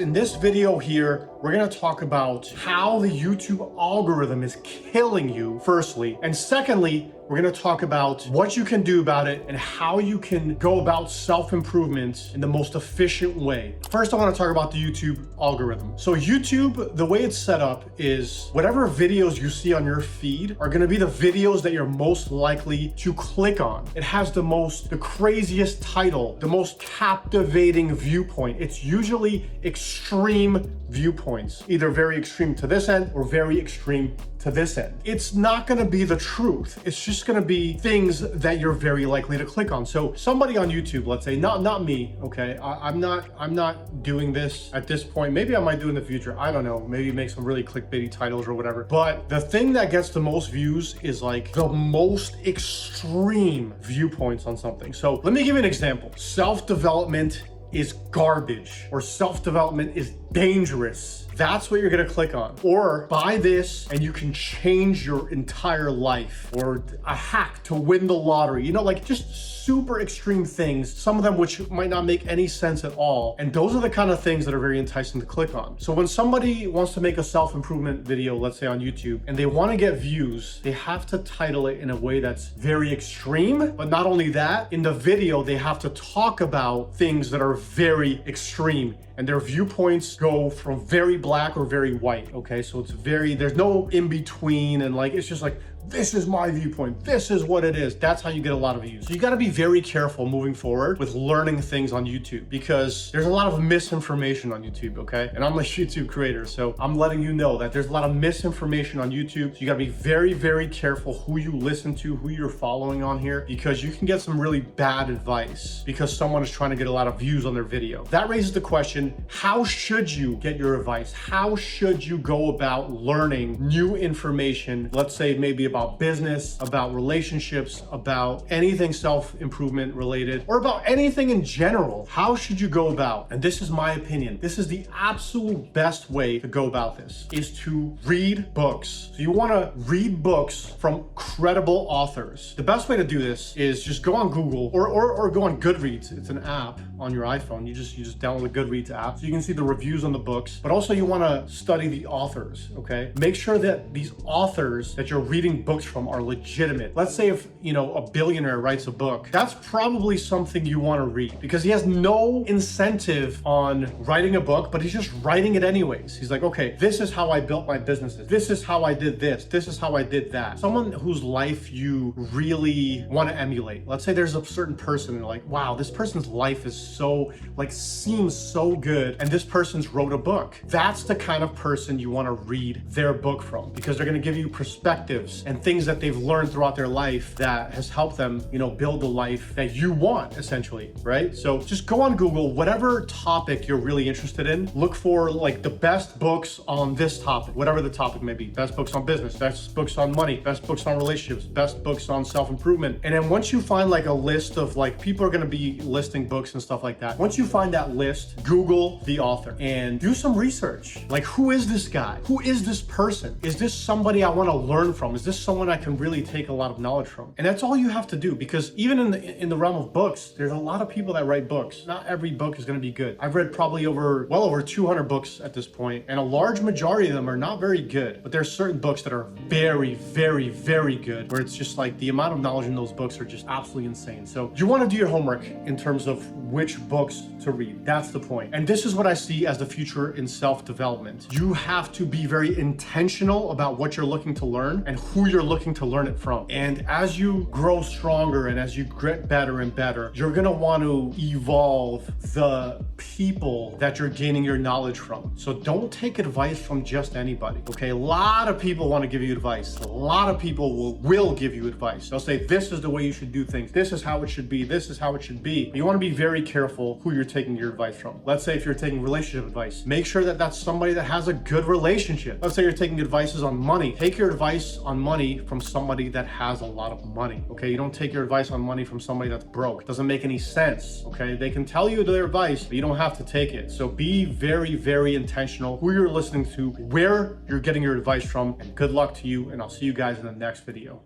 In this video here, we're going to talk about how the YouTube algorithm is killing you, firstly. And secondly, we're going to talk about what you can do about it and how you can go about self-improvement in the most efficient way. First, I want to talk about the YouTube algorithm. So YouTube, the way it's set up is whatever videos you see on your feed are going to be the videos that you're most likely to click on. It has the craziest title, the most captivating viewpoint. It's usually extreme viewpoints, either very extreme to this end or very extreme to this end. It's not going to be the truth. It's just going to be things that you're very likely to click on. So somebody on YouTube, let's say, not me, okay? I'm not doing this at this point. Maybe I might do in the future. I don't know. Maybe make some really clickbaity titles or whatever. But the thing that gets the most views is like the most extreme viewpoints on something. So let me give you an example. Self-development is garbage, or self-development is dangerous. That's what you're gonna click on. Or buy this and you can change your entire life, or a hack to win the lottery. You know, like just super extreme things, some of them which might not make any sense at all. And those are the kind of things that are very enticing to click on. So when somebody wants to make a self-improvement video, let's say on YouTube, and they want to get views, they have to title it in a way that's very extreme. But not only that, in the video, they have to talk about things that are very extreme, and their viewpoints go from very black or very white. Okay, so there's no in between, and like it's just like, this is my viewpoint, this is what it is. That's how you get a lot of views. So you got to be very careful moving forward with learning things on YouTube, because there's a lot of misinformation on YouTube. Okay, and I'm a YouTube creator, so I'm letting you know that there's a lot of misinformation on YouTube. So you got to be very, very careful who you listen to, who you're following on here, because you can get some really bad advice because someone is trying to get a lot of views on their video. That raises the question, how should you get your advice? How should you go about learning new information? Let's say maybe about business, about relationships, about anything self-improvement related, or about anything in general. How should you go about? And this is my opinion. This is the absolute best way to go about this, is to read books. So you want to read books from credible authors. The best way to do this is just go on Google or go on Goodreads. It's an app on your iPhone. You just download the Goodreads app so you can see the reviews on the books, but also you want to study the authors. Okay, make sure that these authors that you're reading books from are legitimate. Let's say if, you know, a billionaire writes a book, that's probably something you want to read, because he has no incentive on writing a book, but he's just writing it anyways. He's like, okay, this is how I built my businesses. This is how I did this. This is how I did that. Someone whose life you really want to emulate. Let's say there's a certain person and you're like, wow, this person's life is so, like, seems so good, and this person's wrote a book. That's the kind of person you want to read their book from, because they're going to give you perspectives and things that they've learned throughout their life that has helped them, you know, build the life that you want, essentially, right? So just go on Google, whatever topic you're really interested in, look for like the best books on this topic, whatever the topic may be. Best books on business, best books on money, best books on relationships, best books on self-improvement. And then once you find like a list of, like, people are going to be listing books and stuff like that. Once you find that list, Google the author and do some research. Like, who is this guy? Who is this person? Is this somebody I want to learn from? Is this someone I can really take a lot of knowledge from? And that's all you have to do, because even in the realm of books, there's a lot of people that write books. Not every book is going to be good. I've read probably well over 200 books at this point, and a large majority of them are not very good. But there's certain books that are very, very, very good, where it's just like the amount of knowledge in those books are just absolutely insane. So you want to do your homework in terms of which books to read. That's the point. And this is what I see as the future in self-development. You have to be very intentional about what you're looking to learn and who you're looking to learn it from. And as you grow stronger and as you get better and better, you're gonna want to evolve the people that you're gaining your knowledge from. So don't take advice from just anybody, okay? A lot of people want to give you advice. A lot of people will give you advice. They'll say, this is the way you should do things. This is how it should be. This is how it should be. But you want to be very careful who you're taking your advice from. Let's say if you're taking relationship advice, make sure that that's somebody that has a good relationship. Let's say you're taking advices on money. Take your advice on money from somebody that has a lot of money, okay? You don't take your advice on money from somebody that's broke. It doesn't make any sense, okay? They can tell you their advice, but you don't have to take it. So be very, very intentional who you're listening to, where you're getting your advice from, and good luck to you, and I'll see you guys in the next video.